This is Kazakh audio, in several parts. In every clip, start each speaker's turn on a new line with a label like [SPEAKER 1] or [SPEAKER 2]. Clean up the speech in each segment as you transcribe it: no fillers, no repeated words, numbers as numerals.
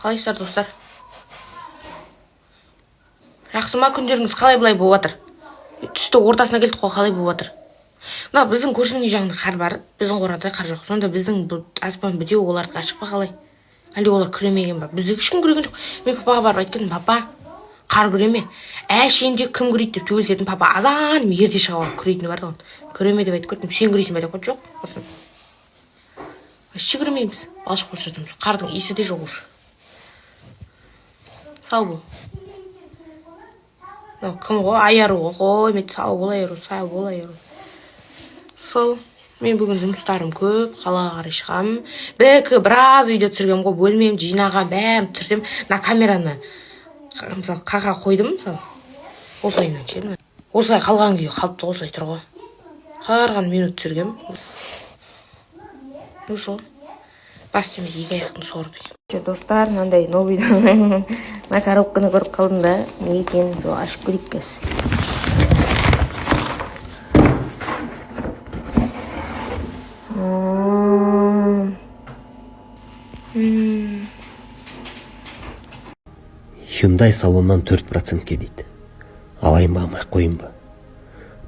[SPEAKER 1] Қалайсыздар, достар? Жақсы ма, күндеріңіз қалай былай болып жатыр? Түсті ортасына келдік қой, қалай болып жатыр? Мына біздің көршінің жағында қар бар, біздің қорада қар жоқ. Сонда біздің аспан бітеу, олардікі ашық па қалай? Әлде олар күремеген ба? Бізде ешкім күреген жоқ. Мен папаға барып айтқанмын, папа, қар күре ме? Әшейінде кім күрейді деп төбелесетін. Папа азан ерте шығып күрейтіні бар ғой. Күре ме деп айтып кеттім. Сен күрейсің бе деп қойды. Жоқ, құрсын. Вообще күремейміз. Балшық болып жатырмыз. Қардың иісі де жоқ уже. Сау бол. Кім ғой? Айару ғой. Мен сау бол, айару, сау бол, айару. Сол. Мен бүгін жұмыстарым көп, қалаға қарай шығамын. Біраз видео түсіргем ғой, бөлмем, жинаған, бәрін түсірсем, на камераны мысалы қаға қойдым, мысалы. Осылайынан ше. Осылай қалған күйі қалыпты, осылай тұр ғой. Қарған минут түсіргем. Сол. Бастымен екі аяқтың сорды. Достар, мынандай новый на коробканы көріп қалдым да, не екенін сол ашып көрейік кез.
[SPEAKER 2] Hyundai салоннан 4%-ке дейді. Алайын ба, алмай қойын ба?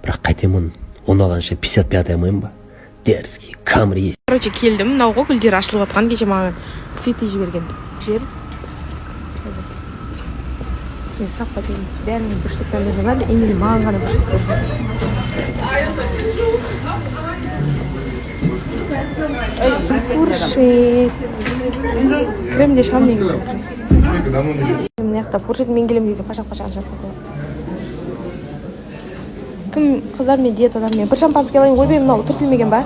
[SPEAKER 2] Бірақ қайтемін, оны алғанша 55 алмайын ба? Дерзкий, Камри.
[SPEAKER 1] Короче, келдім, мынау ғой гүлдер ашылып жатқан, кеше маған цветы жіберген жер. Мен сұрап қайтайын, бәрінің бір штуктан берген бар, емелі маған ғана бір штук берген. Фуршет. Кремде шам негізі. Мына жақта фуршет мен келем десе қашақ-қашақ жатыр. Кім қыздар мен диетадан мен бір шампанский алайын ғой, мынау түртілмеген ба?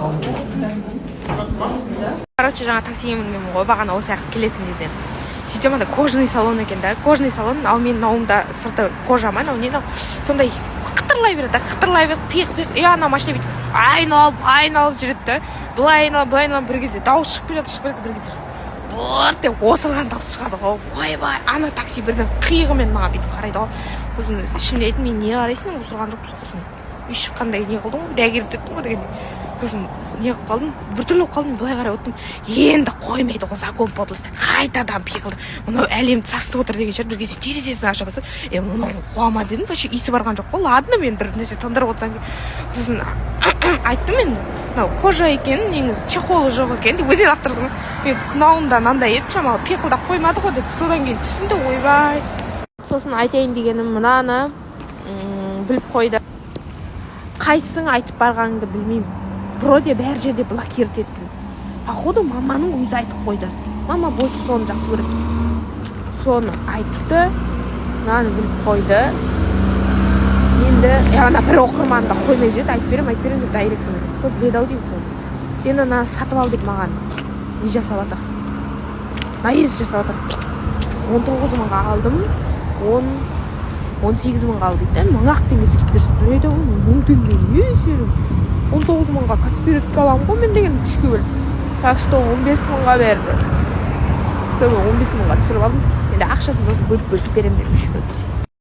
[SPEAKER 1] Короче, жаңа таксиге мінгенмін ғой, бағана осы жаққа келетін кезде. Сөйтсем анда кожаный салон екен да, кожаный салон, ал менің ауымда сырты кожа ма, сондай қытырлай береді, пиқ-пиқ, ана машина бүйтіп айналып жүреді да, былай айналып бір кезде дауыс шығып жатыр бір кезде. Бұрт деп осылған дауыс шығады ғой, ойбай, ана такси бірден қиығымен маған бүйтіп қарайды ғой. Сосын ішімде айтым, мен не қарайсың, осылған жоқпыз құрсын. Үй шыққандай не қылдың ғой, реагировать еттің ғой дегенде. Сосын не қылып қалдым, біртүрлі болып қалдым, былай қарай өттім. Енді қоймайды ғой, закон подлости. Қайтадан пиқылды. Мынау әлемді састып отыр деген шығар, бір кезде терезесін аша бастады. Мынау қуама дедім, вообще иісі барған жоқ қой. Ладно, мен бір нәрсе тындырып отырсам. Сосын айттым мен, мынау кожа екен, негізі чехолы жоқ екен деп өзі лақтырдым. Мен күнауымда мынандай еді, шамалы пиқылдап қоймады ғой деп. Содан кейін түсінді, ойбай. Сосын айтайын дегенім мынаны біліп қойды. Қайсың айтып барғаныңды білмеймін. Вроде бәр жерде блокировать еттім. Походу маманың өзі айтып қойды. Мама больше соны жақсы көреді. Соны айтты, мынаны біліп қойды. Енді ана бір оқырманды қоймай жүреді, айтып берем деп дайректім. Сол біледі-ау деймін соны. Енді ана сатып ал деп маған не жасап жатыр. Наезд жасап жатыр. 19 мыңға алдым. 18 мыңға алды дейді. 1000 теңге скидка жасап береді ғой. 1000 теңге не сенің? 19 мыңға косметика аламын ғой мен деген 3-ке бөліп. Так что 15 мыңға берді. Сол 15 мыңға түсіріп алдым. Енді ақшасын сосын бөліп берем деп 3 бөліп.